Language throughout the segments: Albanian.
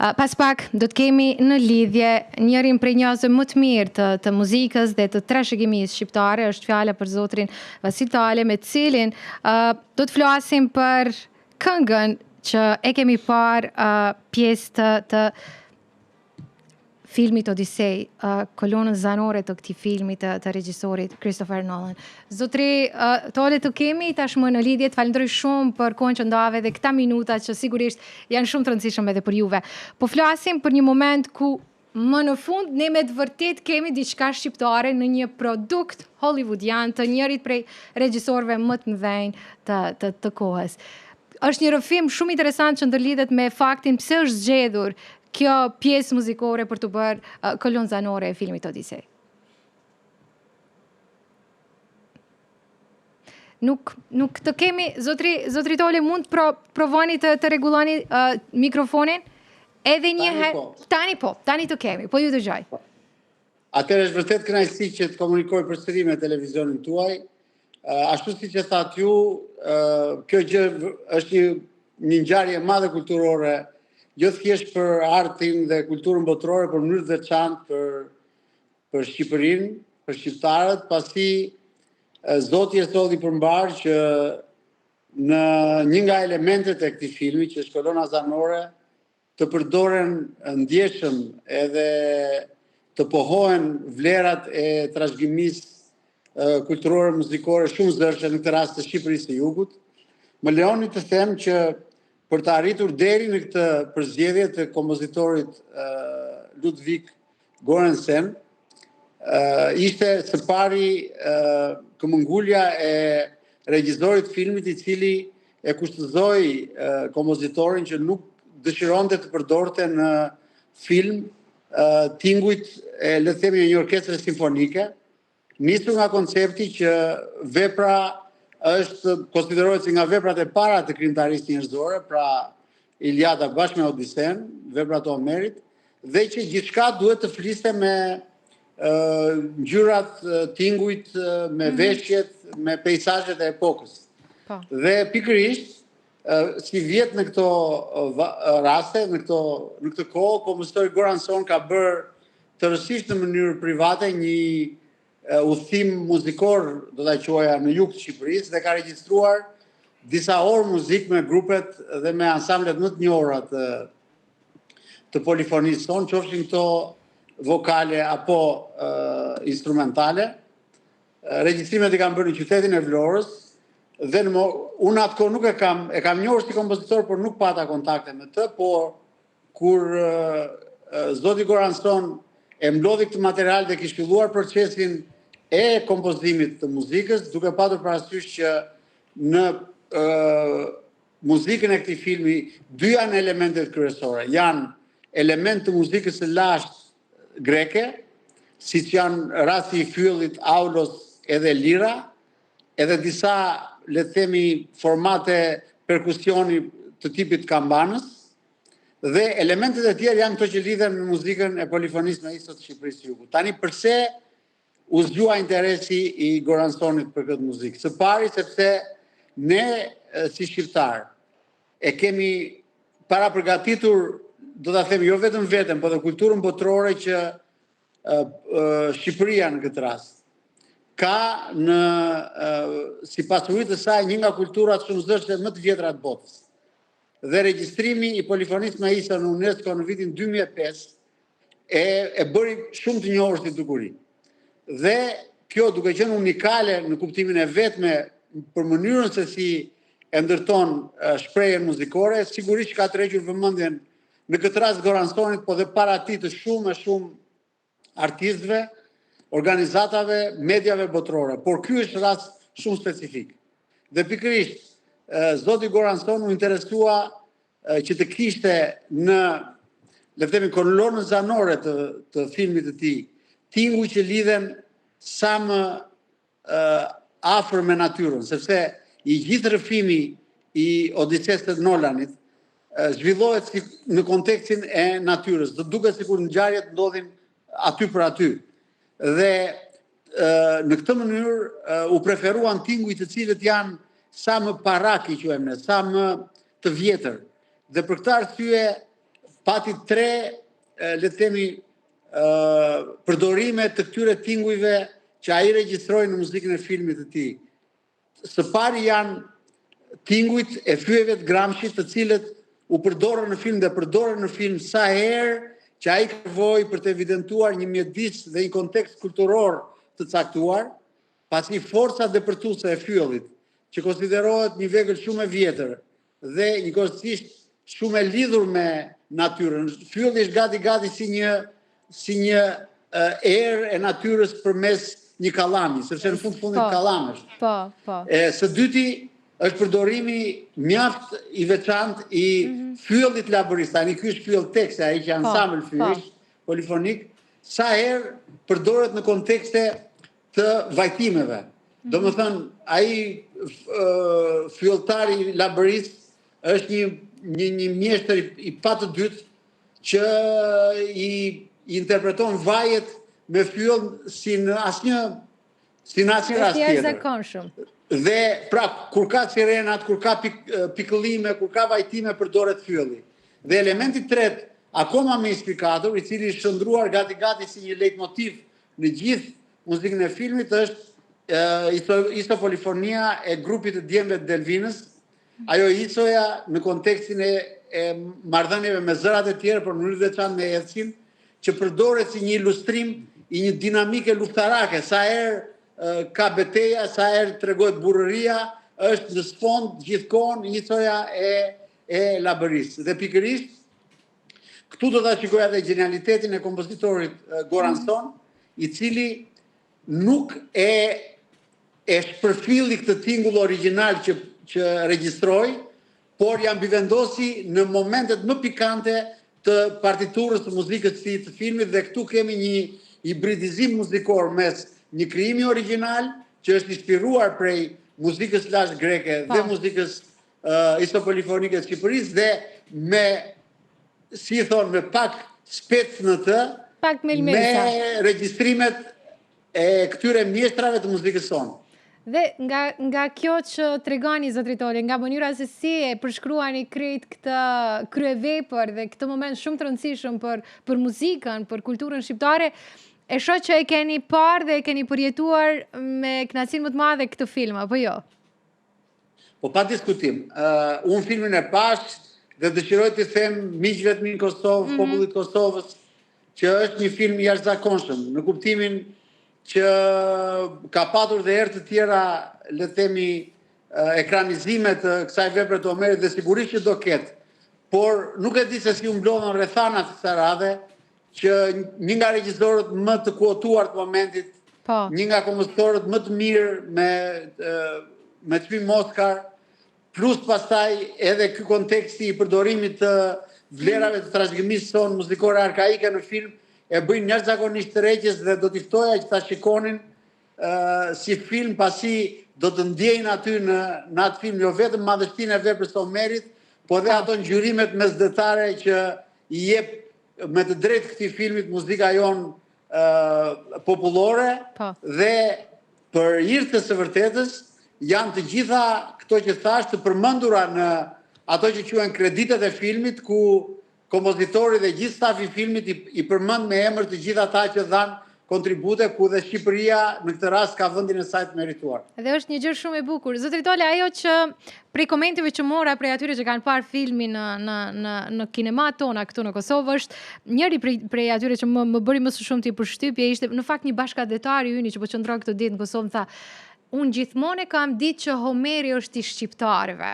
Pas pak do të kemi në lidhje njërin prej njerëzve më të mirë të muzikës dhe të trashëgimisë shqiptare, është fjala për zotrin Vasil Tale, me cilin do të flasim për këngën që e kemi parë pjesë të filmit Odisej, kolonën zanore të këtij filmi të regjisorit Christopher Nolan. Zotri Tale, të kemi tashmë në lidhje, të falenderoj shumë për kohën që ndave dhe këta minuta që sigurisht janë shumë të rëndësishme edhe për juve. Po flasim për një moment ku më në fund ne me të vërtet kemi diçka shqiptare në një produkt hollywoodian të njërit prej regjisorëve më të mëdhenj të kohës. Është një rrëfim shumë interesant që ndërlidhet me faktin pse është zgjedhur kjo pjesë muzikore për të bërë kolonë zanore e filmit Odisej. Nuk të kemi, zotri Tole, mund të provoni të rregulloni mikrofonin? Edhe një herë. Tani të kemi, po ju dëgjoj. Atëherë është vërtet kënaqësi që të komunikoj përsëri me televizionin tuaj. Ashtu siç e thatë ju, kjo gjë është një ngjarje e madhe kulturore, jo thjesht për artin dhe kulturën botërore, por në mënyrë të veçantë për Shqipërinë, për shqiptarët, pasi Zoti e solli përmbar që në një nga elementet e këtij filmi, që është kolona zanore, të përdoren ndjeshëm edhe të pohohen vlerat e trashëgimisë kulturore muzikore shumë zërshe, në këtë rast të Shqipërisë së Jugut. Më lejoni të them që për të arritur deri në këtë përzgjedhje të kompozitorit Ludwig Göransson, ishte së pari këmbëngulja e regjisorit filmit, i cili e kushtozoi kompozitorin që nuk dëshironte të përdorte në film tingujt e, le të themi, një orkestre simfonike, nisur nga koncepti që vepra është konsiderohet si nga veprat e para të krijimtarisë njerëzore, pra Iliada bashkë me Odisen, veprat e Homerit, dhe që gjithçka duhet të fliste me ngjyrat, tingujt, me veshjet, me peizazhet e epokës. Dhe pikërisht, si vjet në këto raste, në këtë kohë, kompozitori Göransson ka bërë tërësisht në mënyrë private një udhëtim muzikor, do ta quaja, në jug të Shqipërisë, dhe ka regjistruar disa orë muzikë me grupet dhe me ansamblet më të njohura të polifonisë tonë, qofshin këto vokale apo instrumentale. Regjistrimet i kanë bërë në qytetin e Vlorës, dhe unë atë kohë nuk e kam njohur si kompozitor, por nuk pata kontakte me të, por kur zoti Göransson e mblodhi këtë material dhe kishte filluar procesin e kompozimit të muzikës, duke patur parasysh që në muzikën e këtij filmi dy janë elementet kryesore. Janë element të muzikës së lashtë greke, siç janë rasti i fyellit, aulos edhe lira, edhe disa, le të themi, formate perkusioni të tipit kambanës, dhe elementet e tjerë janë këto që lidhen me muzikën e polifonisë me isot të Shqipërisë së Jugut. Tani pse u zgjua interesi i Göranssonit për këtë muzikë? Së pari sepse ne si shqiptar e kemi para përgatitur, do ta them, jo vetëm veten, por edhe kulturën botërore që Shqipëria në këtë rast ka si pasuri të saj një nga kulturat shumë zështe më të vjetra të botës. Dhe regjistrimi i polifonisë me isë në UNESCO në vitin 2005 e bëri shumë të njohur si dukuri. Dhe kjo, duke qenë unikale në kuptimin e vetme për mënyrën se si e ndërton shprehjen muzikore, sigurisht ka tërhequr vëmendjen në këtë rast Göranssonit, po dhe para atij të shumë artistëve, organizatave, mediave botërore. Por ky është rast shumë specifik. Dhe pikërisht zoti Göransson u interesua që të kishte në, le të themi, kolonën zanore të filmit të tij, tinguj që lidhen sa më afër me natyrën, sepse i gjithë rrëfimi i Odisesë të Nolanit zhvillohet në kontekstin e natyrës, do duket sikur ngjarjet ndodhin aty për aty. Dhe në këtë mënyrë u preferuan tingujt të cilët janë sa më paraki, quajmë ne, sa më të vjetër. Dhe për këtë arsye pati 3, le të themi, përdorime të këtyre tingujve që ai regjistroi në muzikën e filmit të tij. Së pari janë tingujt e fyeve të Gramshit, të cilët u përdorën në film dhe përdorën në film sa herë që ai kërkoi për të evidentuar një mjedis dhe një kontekst kulturor të caktuar, pasi forca depërtuese e fyllit, që konsiderohet një vegël shumë e vjetër dhe njëkohësisht shumë e lidhur me natyrën. Fylli është gati si një erë e natyrës përmes një kallami, sepse në fundit kallam është. Po. Së dyti është përdorimi mjaft i veçantë i fyllit laborist. Tani ky është fyll tekste, ai që ansambël fyllish, polifonik, sa herë përdoret në kontekste të vajtimeve. Domethënë, ai fylltari laborist është një mjeshtër i patë dytë që i interpreton vajet me fyll si në asnjë rast tjetër. Dhe pra, kur ka sirenat, kur ka pikëllime, kur ka vajtime, përdoret fylli. Dhe elementi tretë, akoma më inspikator, i cili është shndruar gati si një leitmotiv në gjithë muzikën e filmit, është isopolifonia e grupit të djemve të Delvinës. Ajo isoja në kontekstin e marrëdhënieve me zërat e tjerë, për në mënyrë veçantë me Ecin, që përdoret si një ilustrim i një dinamike luftarake, sa herë ka beteja, sa herë tregohet burrëria, është në sfond gjithkohon isoja e laborisë. Dhe pikërisht, këtu do ta shikoja edhe genialitetin e kompozitorit Goran Son, i cili nuk e shpërfilli këtë tingull origjinal që regjistroi, por ja mbivendosi në momentet më pikante të partiturës të muzikës të filmit, dhe këtu kemi një hibridizim muzikor mes një krijimi origjinal që është inspiruar prej muzikës lashtë greke dhe muzikës isopolifonike të Shqipërisë, dhe me pak spec në të, me regjistrimet e këtyre mjeshtrave të muzikës sonë. Dhe nga kjo që tregoni, zotri Toli, nga mënyra se si e përshkruani krejt këtë kryevepër dhe këtë moment shumë të rëndësishëm për muzikën, për kulturën shqiptare, e shoh që e keni parë dhe e keni përjetuar me kënaqësinë më të madhe këtë film, apo jo? Po pa diskutim. Unë filmin e pash dhe dëshiroj të them miqve të mi në Kosovë, popullit Kosovës, që është një film i jashtëzakonshëm, në kuptimin që ka patur dhe herë të tjera, le të themi, ekranizime të kësaj vepre të Omerit, dhe sigurisht që do ketë. Por nuk e di se si u mblodhen rrethana të kësaj radhe, që një nga regjisorët më të quotuar të momentit, një nga kompozitorët më të mirë me çmim Oscar, plus pastaj edhe ky konteksti i përdorimit të vlerave të trashëgimisë sonë muzikore arkaike në film, e bëjnë jashtëzakonisht të rreqës, dhe do t'i ftoja që ta shikonin si film, pasi do të ndjejnë aty në atë film jo vetëm madhështinë e veprës së Omerit, po dhe ato ngjyrimet mesdhetare që i jep me të drejtë këtij filmit muzika jonë popullore, dhe për hir të së vërtetës janë të gjitha këto që thash të përmendura në ato që quhen kreditet e filmit, ku kompozitori dhe gjithë stafi i filmit i përmend me emër të gjithë ata që dhanë kontribute, ku dhe Shqipëria në këtë rast ka vendin e saj të merituar. Dhe është një gjë shumë e bukur. Zotri Toli, ajo që prej komenteve që mora prej atyre që kanë parë filmin në kinemat tona këtu në Kosovë, është njëri prej atyre që më bëri më së shumti përshtypje, ishte në fakt një bashkëdhetar i yni që po qëndron këtë ditë në Kosovë, më tha, unë gjithmonë kam ditë që Homeri është i shqiptarëve.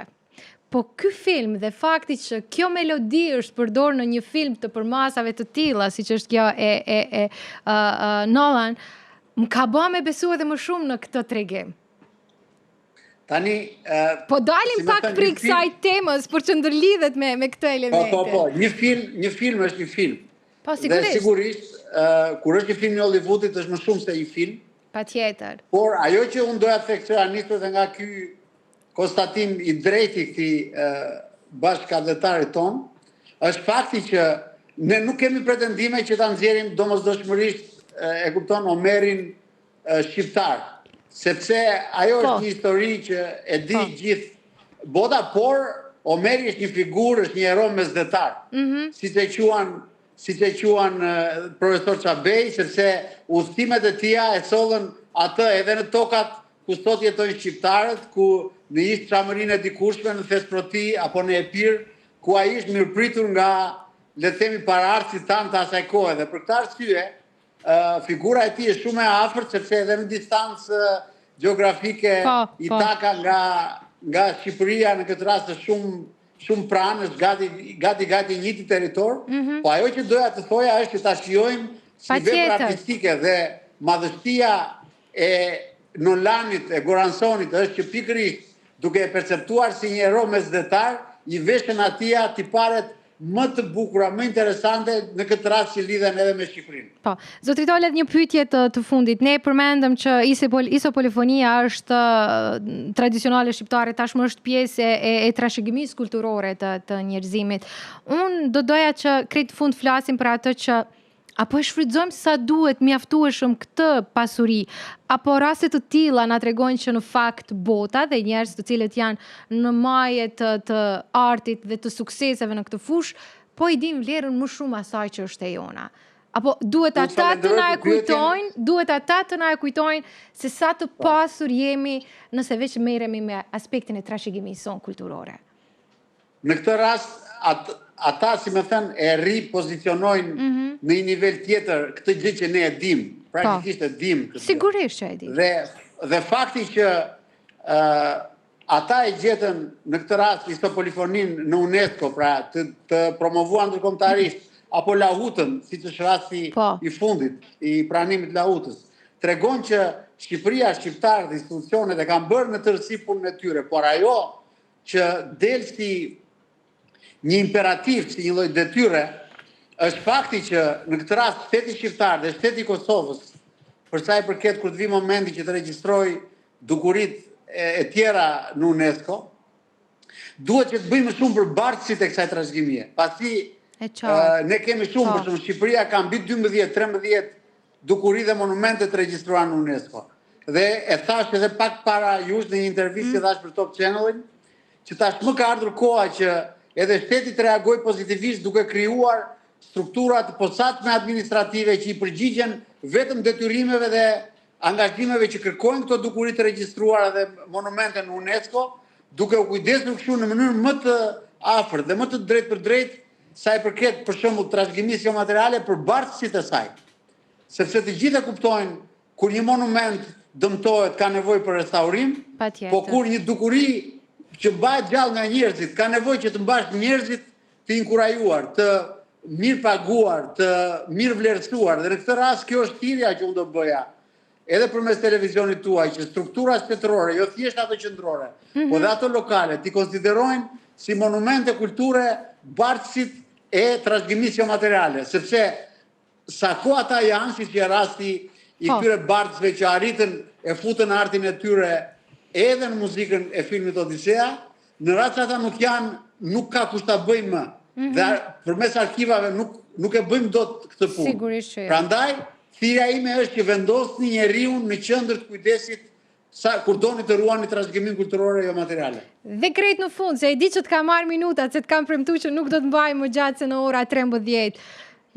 Po ky film dhe fakti që kjo melodi është përdorur në një film të përmasave të tilla, siç është kjo e Nolan, më ka bërë me besu edhe më shumë në këtë tregim. Tani po dalim pak prej kësaj temës për që ndërlidhet me këtë element. Po, një film është një film. Po sigurisht. Dhe sigurisht kur është një film i Hollywoodit është më shumë se një film. Patjetër. Por ajo që unë doja të theksoj nisur dhe nga ky konstatim i drejtë i këtij bashkëdhetarit ton, është fakti që ne nuk kemi pretendime që ta nxjerrim domosdoshmërisht, e kupton, Omerin shqiptar, sepse ajo është një histori që e di gjithë bota, por Omeri është një figurë, është një hero mesdhetar. Si që quan profesor Çabej, sepse udhëtimet e tija e sollën atë edhe në tokat ku sot jetojnë shqiptarët, ku në ishtë tramërinë e dikushme, në Thesproti apo në Epir, ku ai është mirëpritur nga, le të themi, paraardhësit tanë të asaj kohe. Dhe për këtë arsye, figura e tij është shumë e afërt, sepse edhe në distancë gjeografike i taka nga Shqipëria në këtë rast është shumë pranë, është gati njëjti territor, po ajo që doja të thoja është që ta shijojmë si vepër artistike dhe madhështia e Nolanit, e Goransonit është që pikërisht duke e perceptuar si një hero mesdhetar, i veshën atia tiparet më të bukura, më interesante në këtë rast që lidhen edhe me Shqipërinë. Po, zotri Tolet, një pyetje të fundit. Ne përmendëm që isopolifonia është tradicionale shqiptare, tashmë është pjesë e trashëgimisë kulturore të njerëzimit. Unë doja që krejt fund flasim për atë që apo e shfrytëzojmë sa duhet mjaftueshëm këtë pasuri, apo raste të tilla na tregojnë që në fakt bota dhe njerëz të cilët janë në maje të artit dhe të sukseseve në këtë fushë, po i dim vlerën më shumë asaj që është e jona. Apo duhet ata të na e kujtojnë se sa të pasur jemi nëse veç merremi me aspektin e trashëgimisë sonë kulturore. Në këtë rast ata, si më thënë, e ripozicionojnë në një nivel tjetër këtë gjë që ne e dim, praktikisht e dim. Sigurisht që e dim. Dhe fakti që ata e gjetën në këtë rast isopolifonin në UNESCO, pra të promovuar ndërkombëtarisht, apo lahutën, si që është rasti i fundit, i pranimit lahutës, tregon që Shqipëria, shqiptarët dhe institucionet e kanë bërë në tërësi punën e tyre, por ajo që del si një imperativ, si një lloj detyre, është fakti që në këtë rast shteti shqiptar dhe shteti i Kosovës, për sa i përket kur të vi momenti që të regjistroj dukuritë e tjera në UNESCO, duhet që të bëjmë shumë për bartësit e kësaj trashëgimie. Pasi ne kemi shumë, për shumë Shqipëria ka mbi 12-13 dukuri dhe monumente të regjistruar në UNESCO. Dhe e thash edhe pak para jush në një intervistë që thash për Top Channelin, që tashmë ka ardhur koha që edhe shteti të reagoj pozitivisht duke krijuar strukturat posaçme administrative që i përgjigjen vetëm detyrimeve dhe angazhimeve që kërkojnë këto dukuri të regjistruara dhe monumente në UNESCO, duke u kujdesur kështu në mënyrë më të afërt dhe më të drejtë për drejtë sa i përket për shembull trashëgimisë materiale për bartësit e saj. Sepse të gjithë e kuptojnë kur një monument dëmtohet ka nevojë për restaurim, po kur një dukuri që mbahet gjallë nga njerëzit ka nevojë që të mbash njerëzit të inkurajuar, të mirë paguar, të mirë vlerësuar. Dhe në këtë rast kjo është thirrja që unë do bëja edhe përmes televizionit tuaj, që struktura shtetërore, jo thjesht ato qendrore, po dhe ato lokale, t'i konsiderojnë si monumente kulture bartësit e trashëgimisë materiale, sepse sa kohë ata janë, si që rasti i këtyre bartësve që arritën e futën artin e tyre edhe në muzikën e filmit Odisea, në rast ata nuk ka kush ta bëjmë më. Dhe përmes arkivave nuk e bëjmë dot këtë punë. Sigurisht që. Prandaj, thirrja ime është që vendosni njeriu në qendër të kujdesit kur doni të ruani trashëgimin kulturore jo materiale. Dhe krejt në fund, se e di që të ka marrë minutat, se të kam premtuar që nuk do të mbaj më gjatë se në ora 13.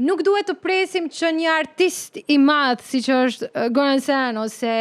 Nuk duhet të presim që një artist i madh, si që është Goranson ose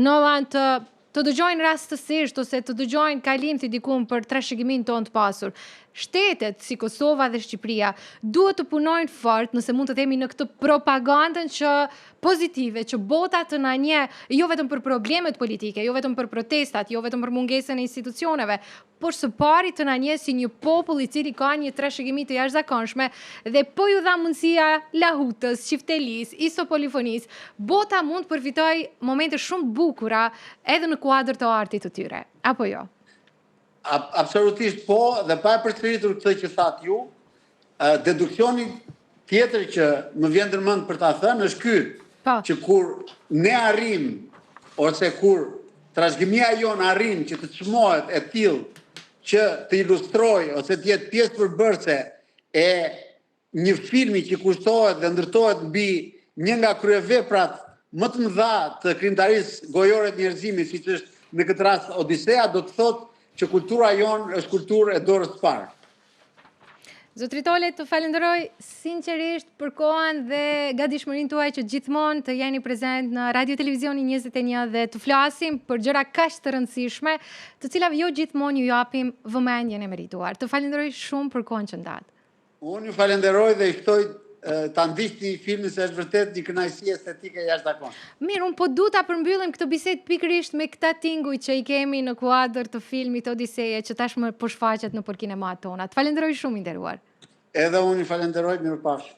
Nolan të dëgjojnë rastësisht ose të dëgjojnë kalimti diku për trashëgimin tonë të pasur. Shtetet si Kosova dhe Shqipëria duhet të punojnë fort, nëse mund të themi, në këtë propagandën që pozitive, që bota të na njeh, jo vetëm për problemet politike, jo vetëm për protestat, jo vetëm për mungesën e institucioneve, por së pari të na njeh si një popull i cili ka një trashëgimi të jashtëzakonshme dhe po ju dha mundësia lahutës, çiftelisë, isopolifonisë, bota mund të përfitojë momente shumë bukura edhe në kuadër të artit të tyre. Apo jo? Absolutisht po, dhe pa e përsëritur këtë që thatë ju, deduksioni tjetër që më vjen ndërmend për ta thënë është ky, që kur ne arrim ose kur trashëgimia jon arrin që të çmohet e tillë që të ilustrojë ose të jetë pjesë përbërëse e një filmi që kushtohet dhe ndërtohet mbi një nga kryeveprat më të mëdha të krijimtarisë gojore të njerëzimit, siç është në këtë rast Odisea, do të thotë që kultura jonë është kulturë e dorës parë. Zotri Tole, të falenderoj sinqerisht për kohën dhe gatishmërinë tuaj që gjithmonë të jeni prezent në Radio Televizionin 21 dhe të flasim për gjëra kaq të rëndësishme, të cilave jo gjithmonë ju japim vëmendjen e merituar. Të falenderoj shumë për kohën që ndat. Unë ju falenderoj dhe i ftoj ta ndiqni filmin se është vërtet një kënaqësi estetike jashtëzakonshme. Mirë, unë po du ta përmbyllim këtë bisedë pikërisht me këtë tinguj që i kemi në kuadër të filmit Odiseje që tashmë po shfaqet nëpër kinematë tona. Të falenderoj shumë i nderuar. Edhe unë ju falenderoj, mirupafshim.